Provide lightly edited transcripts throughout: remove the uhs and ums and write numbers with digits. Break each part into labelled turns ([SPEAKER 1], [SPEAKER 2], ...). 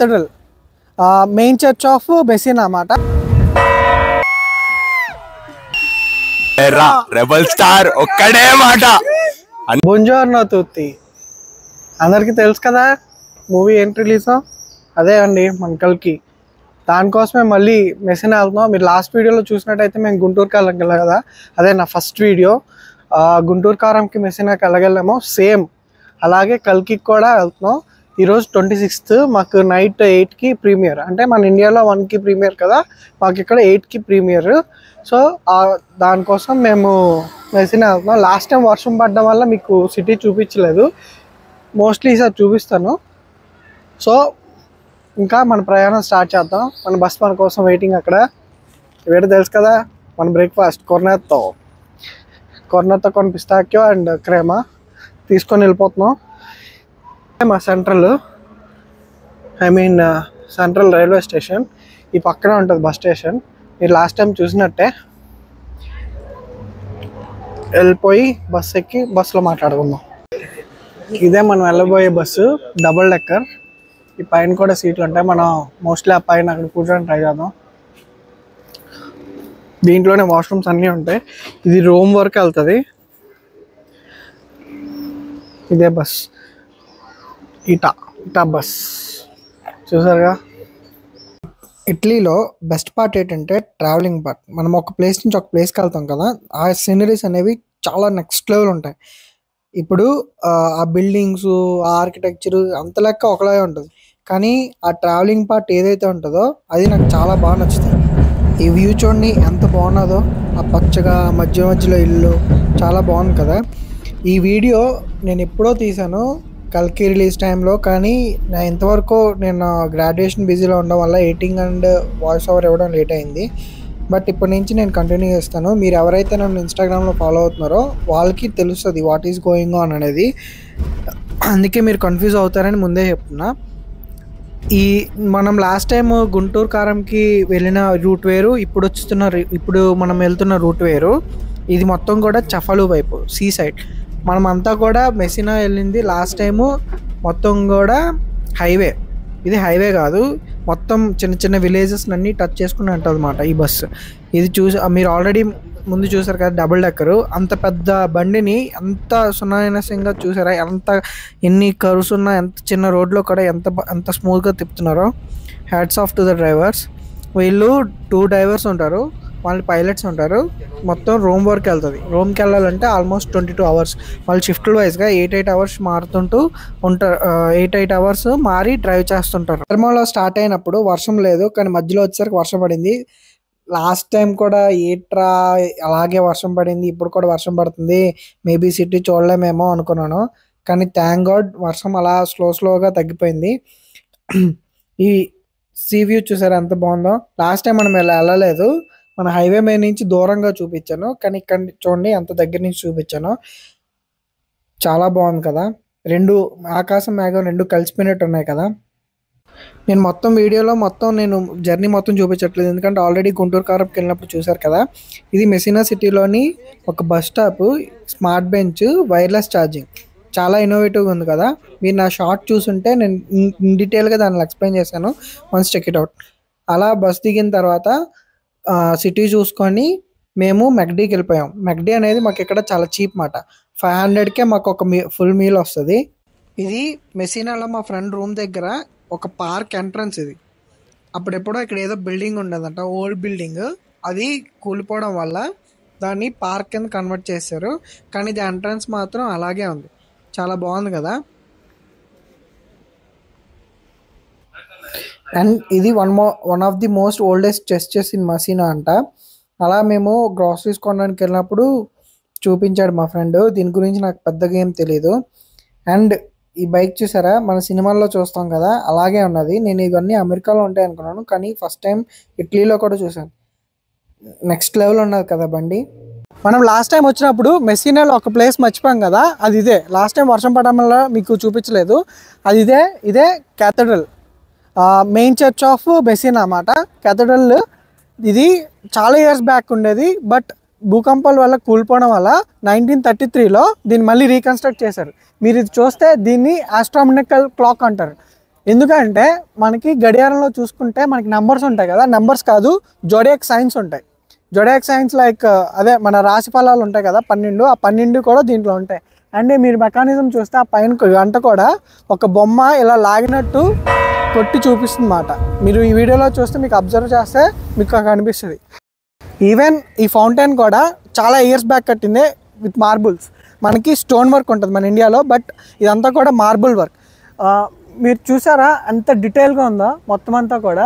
[SPEAKER 1] Cathedral, main church of మెసినా అన్నమాట.
[SPEAKER 2] Rebel star ఒక్కడే మాట.
[SPEAKER 1] బుంజోర్నో తుత్తి అందరికీ తెలుసు కదా, మూవీ ఏంటి రిలీజ్ అదే అండి మన కల్కి. దానికోసమే మళ్ళీ మెసినా వెళ్తున్నాం. మీరు లాస్ట్ వీడియోలో చూసినట్టయితే మేము గుంటూరుకి వెళ్ళగలం కదా, అదే నా ఫస్ట్ వీడియో. గుంటూరు కారంకి మెసినాకి వెళ్ళగలేమో సేమ్ అలాగే కల్కి కూడా వెళ్తున్నాం. ఈరోజు 26th, మాకు నైట్ 8కి ప్రీమియర్. అంటే మన ఇండియాలో 1కి ప్రీమియర్ కదా, మాకు ఇక్కడ 8కి ప్రీమియర్. సో దానికోసం మేము మెసినా వెళ్తున్నాం. లాస్ట్ టైం వర్షం పడడం వల్ల మీకు సిటీ చూపించలేదు, మోస్ట్లీ ఈసారి చూపిస్తాను. సో ఇంకా మన ప్రయాణం స్టార్ట్ చేద్దాం. మన బస్ మన కోసం వెయిటింగ్ అక్కడ. ఇవేంటో తెలుసు కదా, మన బ్రేక్ఫాస్ట్ కొర్నెతో కొన్ని పిస్తాక్యో అండ్ క్రేమా తీసుకొని వెళ్ళిపోతున్నాం. మా సెంట్రల్ సెంట్రల్ రైల్వే స్టేషన్ ఈ పక్కనే ఉంటుంది బస్ స్టేషన్. మీరు లాస్ట్ టైం చూసినట్టే వెళ్ళిపోయి బస్ ఎక్కి బస్సులో మాట్లాడుకుందాం. ఇదే మనం వెళ్ళబోయే బస్సు, డబుల్ డెక్కర్. ఈ పైన కూడా సీట్లు ఉంటాయి, మనం మోస్ట్లీ ఆ పైన అక్కడ కూర్చొని ట్రై చేద్దాం. దీంట్లోనే వాష్రూమ్స్ అన్నీ ఉంటాయి. ఇది రోమ్ వరకు వెళ్తుంది. ఇదే బస్, ఇటా బస్ చూసారుగా. ఇటలీలో బెస్ట్ పార్ట్ ఏంటంటే ట్రావెలింగ్ పార్ట్. మనం ఒక ప్లేస్ నుంచి ఒక ప్లేస్కి వెళ్తాం కదా, ఆ సీనరీస్ అనేవి చాలా నెక్స్ట్ లెవెల్ ఉంటాయి. ఇప్పుడు ఆ బిల్డింగ్స్, ఆ ఆర్కిటెక్చర్ అంత లెక్క ఒకలాగే ఉంటుంది, కానీ ఆ ట్రావెలింగ్ పార్ట్ ఏదైతే ఉంటుందో అది నాకు చాలా బాగా నచ్చుతుంది. ఈ వ్యూ చూడండి ఎంత బాగున్నదో, ఆ పచ్చగా మధ్యలో ఇల్లు చాలా బాగుంది కదా. ఈ వీడియో నేను ఎప్పుడో తీసాను కల్కి రిలీజ్ టైంలో, కానీ ఇంతవరకు నేను గ్రాడ్యుయేషన్ బిజీలో ఉండడం వల్ల ఎడిటింగ్ అండ్ వాయిస్ ఓవర్ ఇవ్వడం లేట్ అయింది. బట్ ఇప్పటి నుంచి నేను కంటిన్యూ చేస్తాను. మీరు ఎవరైతే నన్ను ఇన్స్టాగ్రామ్లో ఫాలో అవుతున్నారో వాళ్ళకి తెలుస్తుంది వాట్ ఈస్ గోయింగ్ ఆన్ అనేది. అందుకే మీరు కన్ఫ్యూజ్ అవుతారని ముందే చెప్తున్నా. మనం లాస్ట్ టైం గుంటూరు కారంకి వెళ్ళిన రూట్ వేరు, ఇప్పుడు మనం వెళ్తున్న రూట్ వేరు. ఇది మొత్తం కూడా చఫలు వైపు సీ సైడ్. మనం అంతా కూడా మెసినా వెళ్ళింది లాస్ట్ టైము మొత్తం కూడా హైవే. ఇది హైవే కాదు, మొత్తం చిన్న చిన్న విలేజెస్ అన్నీ టచ్ చేసుకుని ఉంటుంది అన్నమాట ఈ బస్సు. ఇది మీరు ఆల్రెడీ ముందు చూసారు కదా, డబుల్ డెక్కరు. అంత పెద్ద బండిని అంత సునాయాసంగా చూసారా, ఎన్ని కర్వ్స్ ఉన్నా, ఎంత చిన్న రోడ్లో కూడా ఎంత స్మూత్గా తిప్పుతున్నారో. Hats off to the drivers. వీళ్ళు 2 డ్రైవర్స్ ఉంటారు, వాళ్ళు పైలట్స్ ఉంటారు. మొత్తం రోమ్ వరకు వెళ్తుంది. రోమ్కి వెళ్ళాలంటే ఆల్మోస్ట్ 22 hours. వాళ్ళు షిఫ్ట్ వైజ్గా 8 hours మారుతుంటూ ఉంటారు. 8 hours మారి డ్రైవ్ చేస్తుంటారు. తిరుమలలో స్టార్ట్ అయినప్పుడు వర్షం లేదు, కానీ మధ్యలో వచ్చేసరికి వర్షం పడింది. లాస్ట్ టైం కూడా అలాగే వర్షం పడింది, ఇప్పుడు కూడా వర్షం పడుతుంది, మేబీ సిటీ చూడలేమేమో అనుకున్నాను. కానీ థ్యాంక్ గాడ్ వర్షం అలా స్లోగా తగ్గిపోయింది. ఈ సీ వ్యూ చూసారా ఎంత బాగుందో. లాస్ట్ టైం మనం వెళ్ళలేదు, మన హైవే మీద నుంచి దూరంగా చూపించాను, కానీ ఇక్కడ చూడండి ఎంత దగ్గర నుంచి చూపించాను. చాలా బాగుంది కదా, ఆకాశం మేఘం రెండు కలిసిపోయినట్టు ఉన్నాయి కదా. నేను వీడియోలో నేను జర్నీ మొత్తం చూపించట్లేదు, ఎందుకంటే ఆల్రెడీ గుంటూరు కారంకి వెళ్ళినప్పుడు చూసారు కదా. ఇది మెసినా సిటీలోని ఒక bus stop, smart bench, wireless charging. చాలా ఇన్నోవేటివ్గా ఉంది కదా. మీరు నా షార్ట్ చూసుంటే నేను ఇన్ డీటెయిల్గా దాన్ని ఎక్స్ప్లెయిన్ చేశాను. Once check it out. అలా బస్ దిగిన తర్వాత సిటీ చూసుకొని మేము మెక్డీకి వెళ్ళిపోయాం. మెక్డీ అనేది మాకు ఇక్కడ చాలా చీప్ మాట. 500కే మాకు ఒక ఫుల్ మీల్ వస్తుంది. ఇది మెసినాలో మా ఫ్రెండ్ రూమ్ దగ్గర ఒక పార్క్ ఎంట్రన్స్. ఇది అప్పుడెప్పుడో ఇక్కడ ఏదో బిల్డింగ్ ఉండదంట, ఓల్డ్ బిల్డింగ్. అది కూలిపోవడం వల్ల దాన్ని పార్క్ కింద కన్వర్ట్ చేశారు, కానీ ఇది ఎంట్రన్స్ మాత్రం అలాగే ఉంది. చాలా బాగుంది కదా. అండ్ ఇది one of the most oldest churches in Messina అంట. అలా మేము గ్రాసరీస్ కొనడానికి వెళ్ళినప్పుడు చూపించాడు మా ఫ్రెండ్. దీని గురించి నాకు పెద్దగా ఏం తెలియదు. అండ్ ఈ బైక్ చూసారా, మన సినిమాల్లో చూస్తాం కదా అలాగే ఉన్నది. నేను ఇవన్నీ అమెరికాలో ఉంటాయి అనుకున్నాను, కానీ ఫస్ట్ టైం ఇటలీలో కూడా చూసాను. నెక్స్ట్ లెవెల్ ఉన్నది కదా బండి. మనం లాస్ట్ టైం వచ్చినప్పుడు మెసినాలో ఒక ప్లేస్ మర్చిపోయాం కదా, అది ఇదే. లాస్ట్ టైం వర్షం పడడం వల్ల మీకు చూపించలేదు. అది ఇదే క్యాథడ్రల్, మెయిన్ చర్చ్ ఆఫ్ మెసినా అన్నమాట. క్యాథడ్రల్ ఇది చాలా ఇయర్స్ బ్యాక్ ఉండేది, బట్ భూకంపాల వల్ల కూలిపోవడం వల్ల 1933లో దీన్ని మళ్ళీ రీకన్స్ట్రక్ట్ చేశారు. మీరు ఇది చూస్తే దీన్ని ఆస్ట్రానమికల్ క్లాక్ అంటారు. ఎందుకంటే మనకి గడియారంలో చూసుకుంటే మనకి నెంబర్స్ ఉంటాయి కదా, నెంబర్స్ కాదు జోడియాక్ సైన్స్ ఉంటాయి. జోడియాక్ సైన్స్ లైక్ అదే మన రాశి ఫలాలు ఉంటాయి కదా 12, ఆ 12 కూడా దీంట్లో ఉంటాయి. అండ్ మీరు మెకానిజం చూస్తే ఆ పైన గంట కూడా ఒక బొమ్మ ఇలా లాగినట్టు కొట్టి చూపిస్తుంది అన్నమాట. మీరు ఈ వీడియోలో చూస్తే మీకు అబ్జర్వ్ చేస్తే మీకు కనిపిస్తుంది. ఈవెన్ ఈ ఫౌంటైన్ కూడా చాలా ఇయర్స్ బ్యాక్ కట్టిందే విత్ మార్బుల్స్. మనకి స్టోన్ వర్క్ ఉంటుంది మన ఇండియాలో, బట్ ఇదంతా కూడా మార్బుల్ వర్క్. మీరు చూసారా ఎంత డీటెయిల్గా ఉందో మొత్తం అంతా కూడా.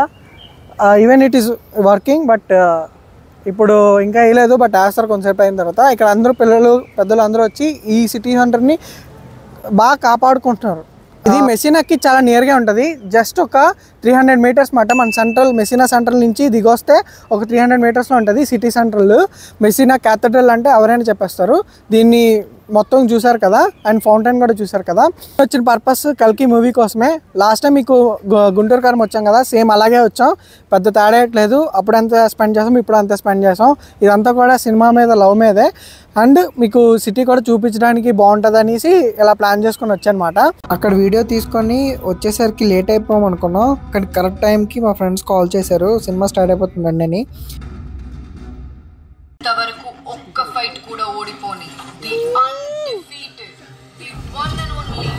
[SPEAKER 1] Even it is working, but ఇప్పుడు ఇంకా వేయలేదు, బట్ వేస్తారు కొంతసేపు అయిన తర్వాత. ఇక్కడ అందరూ పిల్లలు పెద్దలు అందరూ వచ్చి ఈ సిటీ సెంటర్ని బాగా కాపాడుకుంటున్నారు. ఇది మెసినాకి చాలా నియర్గా ఉంటుంది. జస్ట్ ఒక 300 మీటర్స్ మాట. మన మెసినా సెంట్రల్ నుంచి దిగొస్తే ఒక 300 మీటర్స్లో ఉంటుంది సిటీ సెంట్రల్. మెసినా క్యాథడ్రల్ అంటే ఎవరైనా చెప్పేస్తారు. దీన్ని మొత్తం చూసారు కదా, అండ్ ఫౌంటైన్ కూడా చూసారు కదా. వచ్చిన పర్పస్ కల్కి మూవీ కోసమే. లాస్ట్ టైం మీకు గుంటూరు కారం వచ్చాం కదా, సేమ్ అలాగే వచ్చాం, పెద్ద తేడా లేదు. అప్పుడు ఎంత స్పెండ్ చేసాం, ఇప్పుడు అంత స్పెండ్ చేసాం. ఇదంతా కూడా సినిమా మీద లవ్ మీదే. అండ్ మీకు సిటీ కూడా చూపించడానికి బాగుంటుంది అనేసి ఇలా ప్లాన్ చేసుకొని వచ్చానమాట. అక్కడ వీడియో తీసుకొని వచ్చేసరికి లేట్ అయిపోయాం అనుకున్నాం. అక్కడ కరెక్ట్ టైంకి మా ఫ్రెండ్స్ కాల్ చేశారు, సినిమా స్టార్ట్ అయిపోతుందండి అని.
[SPEAKER 3] ఇంతవరకు ఒక్క ఫైట్ కూడా ఓడిపోని the undefeated, the one and only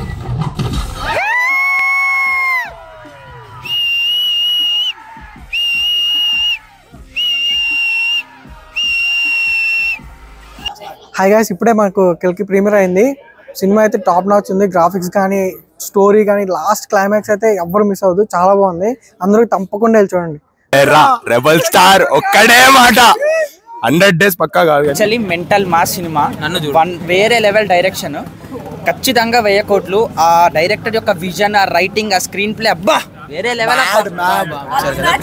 [SPEAKER 1] hi guys, ఇప్పుడే మాకు కల్కి ప్రీమియర్ అయింది. సినిమా అయితే టాప్ నాచ్ ఉంది. గ్రాఫిక్స్ కానీ స్టోరీ కానీ లాస్ట్ క్లైమాక్స్ అయితే ఎవ్వరు మిస్ అవ్వదు, చాలా బాగుంది. అందరూ తప్పకుండా వెళ్ళి చూడండి.
[SPEAKER 2] రెబల్ స్టార్ ఒక్కడే మాట 100 days పక్కా కాదు.
[SPEAKER 4] యాక్చువల్లీ మెంటల్ మాస్ సినిమా, వేరే లెవెల్ డైరెక్షన్, ఖచ్చితంగా 1000 కోట్లు. ఆ డైరెక్టర్ యొక్క విజన్, ఆ రైటింగ్, ఆ స్క్రీన్ ప్లే అబ్బా వేరే లెవెల్.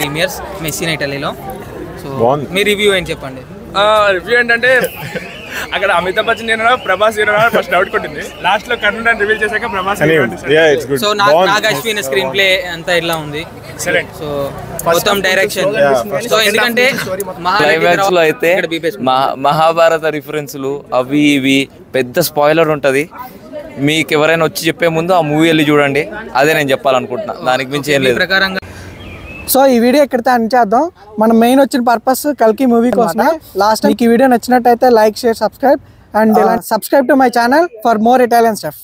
[SPEAKER 4] ప్రీమియర్స్ మెస్సినా ఇటలీలో. సో మీ రివ్యూ ఏం చెప్పండి?
[SPEAKER 5] రివ్యూ ఏంటంటే అక్కడ అమితాబ్ బచ్చన్ ప్రభాస్ ఫస్ట్ డౌట్ కొట్టింది. లాస్ట్ లో కర్ణుడు అని రివీల్ చేశాక Prabhas.
[SPEAKER 4] So Nag Ashwin screen play అంతా ఎలా ఉంది? సో మొత్తం డైరెక్షన్. సో ఎందుకంటే
[SPEAKER 6] క్లైమాక్స్ లో అయితే మహాభారత రిఫరెన్స్లు అవి ఇవి పెద్ద స్పాయిలర్ ఉంటది. మీకు ఎవరైనా వచ్చి చెప్పే ముందు ఆ మూవీ వెళ్ళి చూడండి, అదే నేను చెప్పాలనుకుంటున్నా. దానికి మించి ఏం లేదు.
[SPEAKER 4] ప్రకారంగా
[SPEAKER 1] సో ఈ వీడియో ఎక్కడితే అని చేద్దాం. మనం మెయిన్ వచ్చిన పర్పస్ కల్కి మూవీ కోసమే. లాస్ట్ మీకు ఈ వీడియో నచ్చినట్టయితే like, share, subscribe and subscribe to my channel for more Italian stuff.